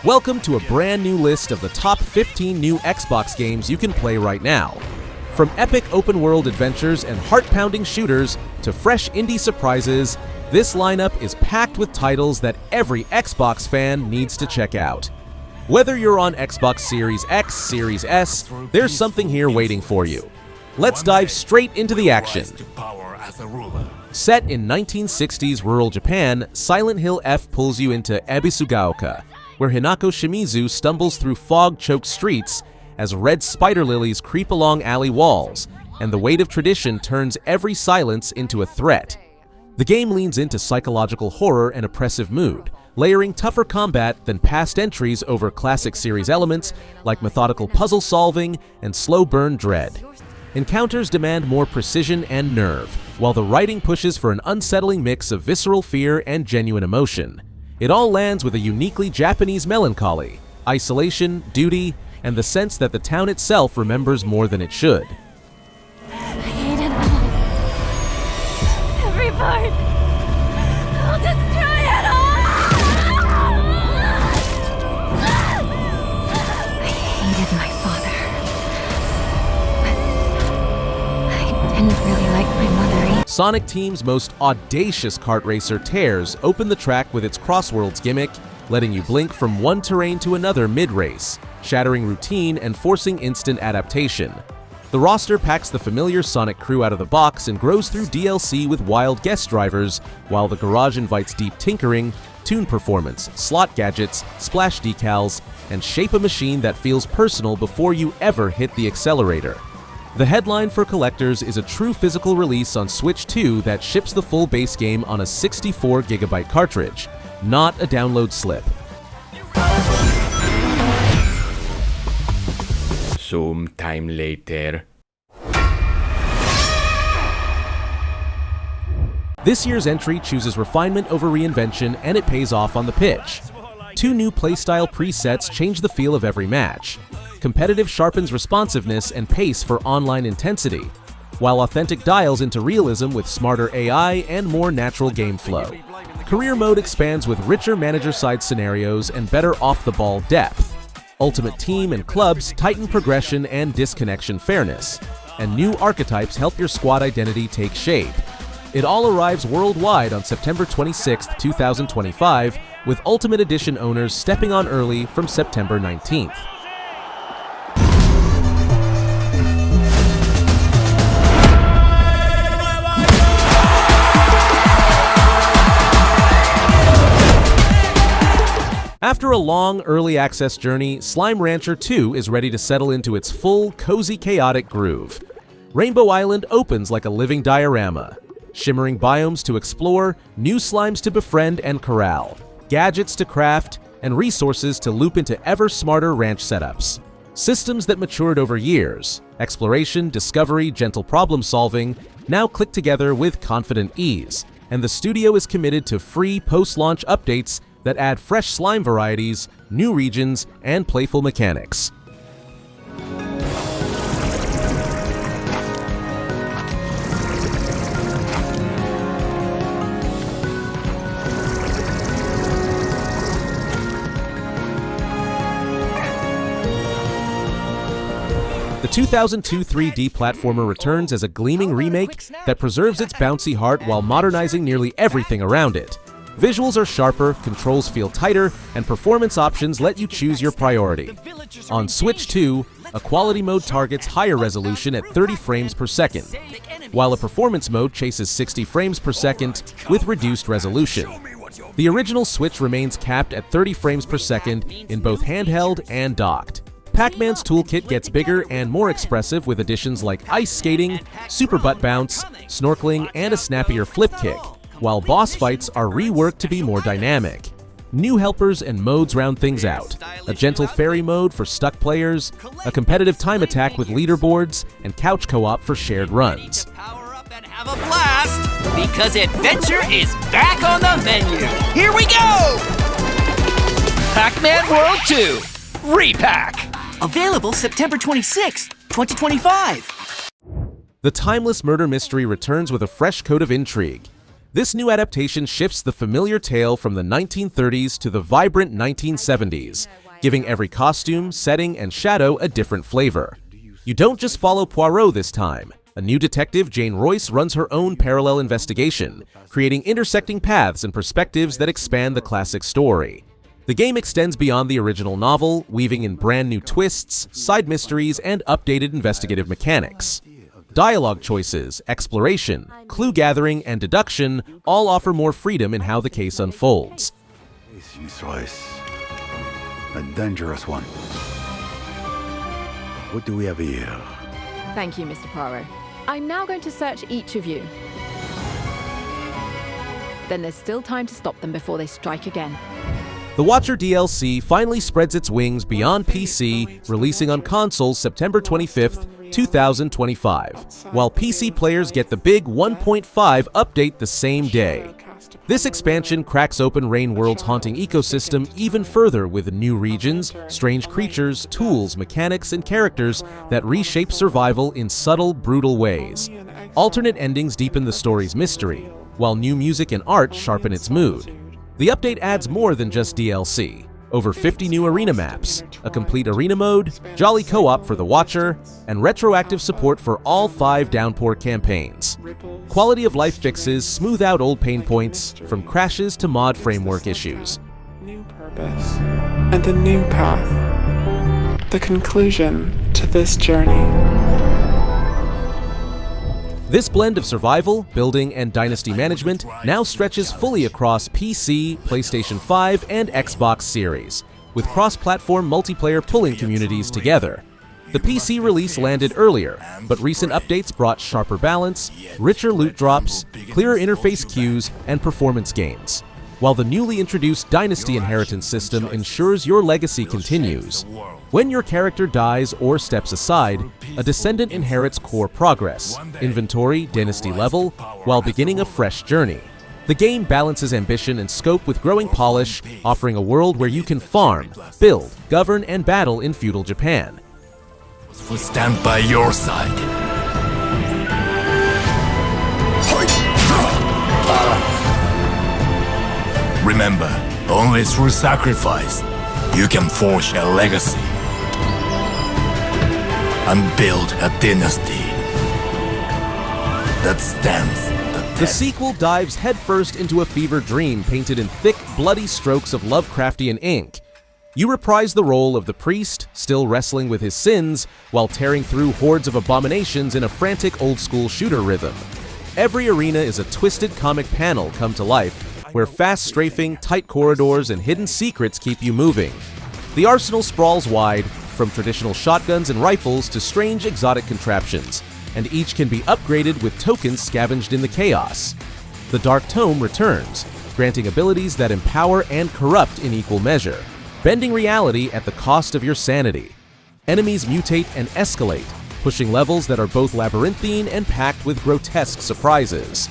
Welcome to a brand new list of the top 15 new Xbox games you can play right now. From epic open-world adventures and heart-pounding shooters to fresh indie surprises, this lineup is packed with titles that every Xbox fan needs to check out. Whether you're on Xbox Series X, Series S, there's something here waiting for you. Let's dive straight into the action. Set in 1960s rural Japan, Silent Hill F pulls you into Ebisugaoka, where Hinako Shimizu stumbles through fog-choked streets as red spider lilies creep along alley walls, and the weight of tradition turns every silence into a threat. The game leans into psychological horror and oppressive mood, layering tougher combat than past entries over classic series elements like methodical puzzle solving and slow burn dread. Encounters demand more precision and nerve, while the writing pushes for an unsettling mix of visceral fear and genuine emotion. It all lands with a uniquely Japanese melancholy, isolation, duty, and the sense that the town itself remembers more than it should. I hate it all. Every part. I'll destroy it all! I hated my father. But I didn't really like my mother either. Sonic Team's most audacious kart racer, Tears, opened the track with its CrossWorlds gimmick, letting you blink from one terrain to another mid-race, shattering routine and forcing instant adaptation. The roster packs the familiar Sonic crew out of the box and grows through DLC with wild guest drivers, while the garage invites deep tinkering, tune performance, slot gadgets, splash decals, and shape a machine that feels personal before you ever hit the accelerator. The headline for collectors is a true physical release on Switch 2 that ships the full base game on a 64GB cartridge, not a download slip. Sometime later. This year's entry chooses refinement over reinvention, and it pays off on the pitch. 2 new playstyle presets change the feel of every match. Competitive sharpens responsiveness and pace for online intensity, while authentic dials into realism with smarter AI and more natural game flow. Career mode expands with richer manager-side scenarios and better off-the-ball depth. Ultimate Team and clubs tighten progression and disconnection fairness, and new archetypes help your squad identity take shape. It all arrives worldwide on September 26, 2025, with Ultimate Edition owners stepping on early from September 19th. After a long early access journey, Slime Rancher 2 is ready to settle into its full, cozy, chaotic groove. Rainbow Island opens like a living diorama. Shimmering biomes to explore, new slimes to befriend and corral, gadgets to craft, and resources to loop into ever smarter ranch setups. Systems that matured over years, exploration, discovery, gentle problem solving, now click together with confident ease, and the studio is committed to free post-launch updates that add fresh slime varieties, new regions, and playful mechanics. The 2002 3D platformer returns as a gleaming remake that preserves its bouncy heart while modernizing nearly everything around it. Visuals are sharper, controls feel tighter, and performance options let you choose your priority. On Switch 2, a quality mode targets higher resolution at 30 frames per second, while a performance mode chases 60 frames per second with reduced resolution. The original Switch remains capped at 30 frames per second in both handheld and docked. Pac-Man's toolkit gets bigger and more expressive with additions like ice skating, super butt bounce, snorkeling, and a snappier flip kick, while boss fights are reworked to be more dynamic. New helpers and modes round things out, a gentle fairy mode for stuck players, a competitive time attack with leaderboards, and couch co-op for shared runs. Power up and have a blast, because adventure is back on the menu. Here we go! Pac-Man World 2, Re-PAC. Available September 26th, 2025. The timeless murder mystery returns with a fresh coat of intrigue. This new adaptation shifts the familiar tale from the 1930s to the vibrant 1970s, giving every costume, setting, and shadow a different flavor. You don't just follow Poirot this time. A new detective, Jane Royce, runs her own parallel investigation, creating intersecting paths and perspectives that expand the classic story. The game extends beyond the original novel, weaving in brand new twists, side mysteries, and updated investigative mechanics. Dialogue choices, exploration, clue gathering, and deduction all offer more freedom in how the case unfolds. Miss Royce. A dangerous one. What do we have here? Thank you, Mr. Poirot. I'm now going to search each of you. Then there's still time to stop them before they strike again. The Watcher DLC finally spreads its wings beyond PC, releasing on consoles September 25th, 2025, while PC players get the big 1.5 update the same day. This expansion cracks open Rain World's haunting ecosystem even further with new regions, strange creatures, tools, mechanics, and characters that reshape survival in subtle, brutal ways. Alternate endings deepen the story's mystery, while new music and art sharpen its mood. The update adds more than just DLC. Over 50 new arena maps, a complete arena mode, jolly co-op for the Watcher, and retroactive support for all 5 Downpour campaigns. Quality of life fixes smooth out old pain points, from crashes to mod framework issues. New purpose and a new path. The conclusion to this journey. This blend of survival, building, and dynasty management now stretches fully across PC, PlayStation 5, and Xbox Series, with cross-platform multiplayer pulling communities together. The PC release landed earlier, but recent updates brought sharper balance, richer loot drops, clearer interface cues, and performance gains. While the newly introduced Dynasty Inheritance system ensures your legacy continues. When your character dies or steps aside, a descendant inherits core progress, inventory, dynasty level, while beginning a fresh journey. The game balances ambition and scope with growing polish, offering a world where you can farm, build, govern, and battle in feudal Japan. We stand by your side. Remember, only through sacrifice you can forge a legacy and build a dynasty that stands the test. The sequel dives headfirst into a fever dream painted in thick, bloody strokes of Lovecraftian ink. You reprise the role of the priest, still wrestling with his sins, while tearing through hordes of abominations in a frantic old-school shooter rhythm. Every arena is a twisted comic panel come to life, where fast strafing, tight corridors, and hidden secrets keep you moving. The arsenal sprawls wide, from traditional shotguns and rifles to strange exotic contraptions, and each can be upgraded with tokens scavenged in the chaos. The Dark Tome returns, granting abilities that empower and corrupt in equal measure, bending reality at the cost of your sanity. Enemies mutate and escalate, pushing levels that are both labyrinthine and packed with grotesque surprises.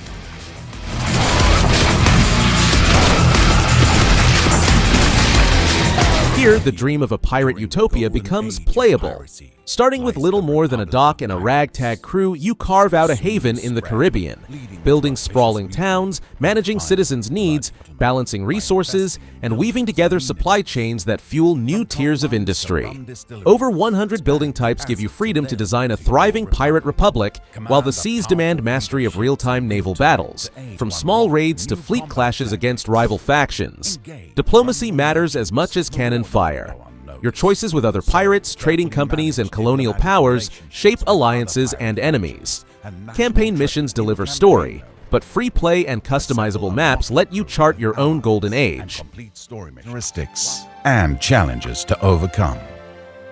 Here, the dream of a pirate utopia becomes playable. Starting with little more than a dock and a ragtag crew, you carve out a haven in the Caribbean, building sprawling towns, managing citizens' needs, balancing resources, and weaving together supply chains that fuel new tiers of industry. Over 100 building types give you freedom to design a thriving pirate republic, while the seas demand mastery of real-time naval battles, from small raids to fleet clashes against rival factions. Diplomacy matters as much as cannon fire. Your choices with other pirates, trading companies, and colonial powers shape alliances and enemies. Campaign missions deliver story, but free play and customizable maps let you chart your own golden age. Complete story characteristics and challenges to overcome.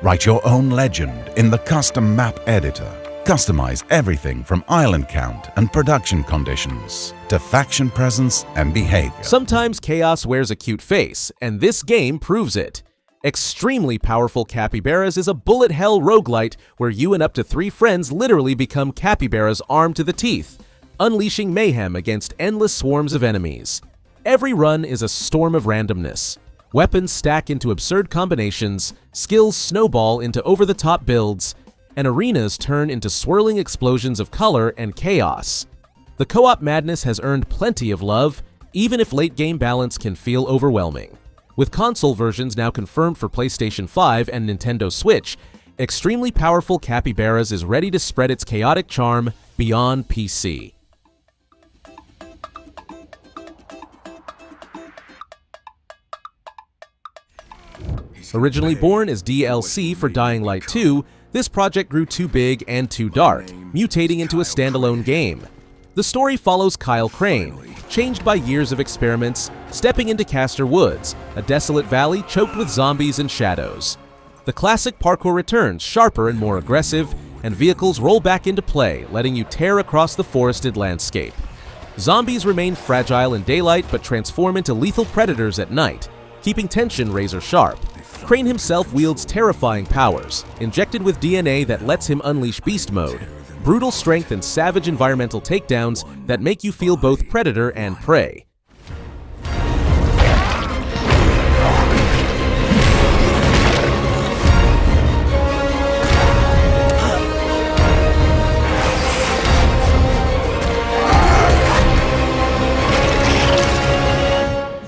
Write your own legend in the custom map editor. Customize everything from island count and production conditions to faction presence and behavior. Sometimes chaos wears a cute face, and this game proves it. Extremely powerful Capybaras is a bullet hell roguelite where you and up to 3 friends literally become capybaras armed to the teeth, unleashing mayhem against endless swarms of enemies. Every run is a storm of randomness. Weapons stack into absurd combinations, skills snowball into over-the-top builds, and arenas turn into swirling explosions of color and chaos. The co-op madness has earned plenty of love, even if late-game balance can feel overwhelming. With console versions now confirmed for PlayStation 5 and Nintendo Switch, extremely powerful Capybaras is ready to spread its chaotic charm beyond PC. Originally born as DLC for Dying Light 2, this project grew too big and too dark, mutating into a standalone game. The story follows Kyle Crane, changed by years of experiments, stepping into Castor Woods, a desolate valley choked with zombies and shadows. The classic parkour returns, sharper and more aggressive, and vehicles roll back into play, letting you tear across the forested landscape. Zombies remain fragile in daylight but transform into lethal predators at night, keeping tension razor sharp. Crane himself wields terrifying powers, injected with DNA that lets him unleash beast mode, brutal strength and savage environmental takedowns that make you feel both predator and prey.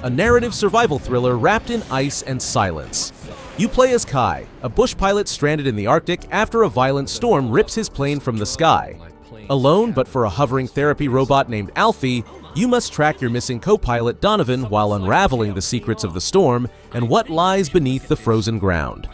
A narrative survival thriller wrapped in ice and silence. You play as Kai, a bush pilot stranded in the Arctic after a violent storm rips his plane from the sky. Alone, but for a hovering therapy robot named Alfie, you must track your missing co-pilot Donovan while unraveling the secrets of the storm and what lies beneath the frozen ground.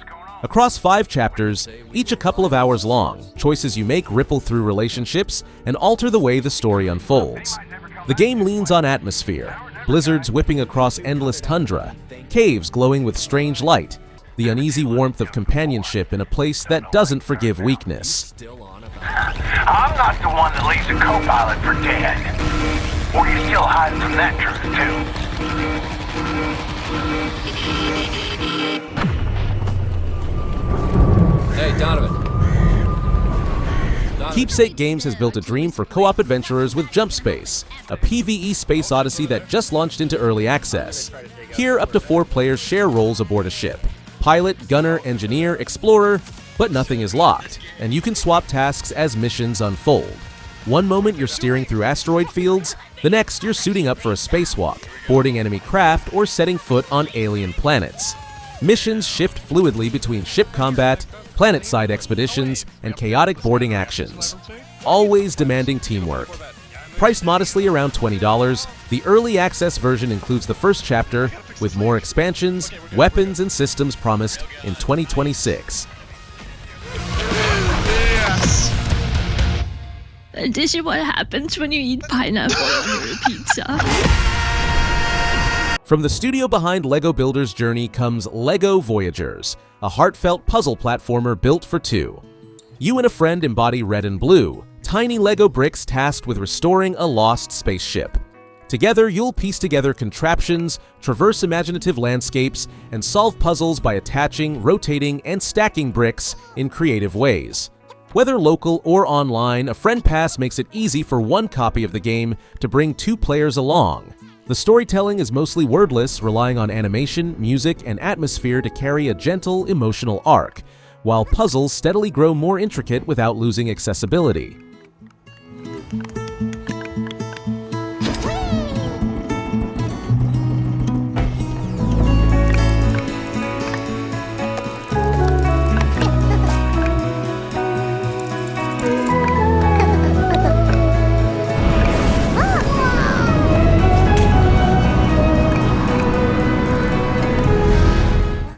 Across 5 chapters, each a couple of hours long, choices you make ripple through relationships and alter the way the story unfolds. The game leans on atmosphere, blizzards whipping across endless tundra, caves glowing with strange light, the uneasy warmth of companionship in a place that doesn't forgive weakness. I'm not the one that leaves a co-pilot for dead. Or you still hiding from that truth, too? Hey, Donovan. Keepsake Games has built a dream for co-op adventurers with Jump Space, a PvE space odyssey that just launched into early access. Here, up to 4 players share roles aboard a ship: pilot, gunner, engineer, explorer, but nothing is locked, and you can swap tasks as missions unfold. One moment you're steering through asteroid fields, the next you're suiting up for a spacewalk, boarding enemy craft, or setting foot on alien planets. Missions shift fluidly between ship combat, planet-side expeditions, and chaotic boarding actions, always demanding teamwork. Priced modestly around $20, the early access version includes the first chapter, with more expansions, weapons, and systems promised in 2026. Yes. This is what happens when you eat pineapple on your pizza. From the studio behind LEGO Builder's Journey comes LEGO Voyagers, a heartfelt puzzle platformer built for 2. You and a friend embody red and blue, tiny LEGO bricks tasked with restoring a lost spaceship. Together, you'll piece together contraptions, traverse imaginative landscapes, and solve puzzles by attaching, rotating, and stacking bricks in creative ways. Whether local or online, a friend pass makes it easy for one copy of the game to bring 2 players along. The storytelling is mostly wordless, relying on animation, music, and atmosphere to carry a gentle, emotional arc, while puzzles steadily grow more intricate without losing accessibility.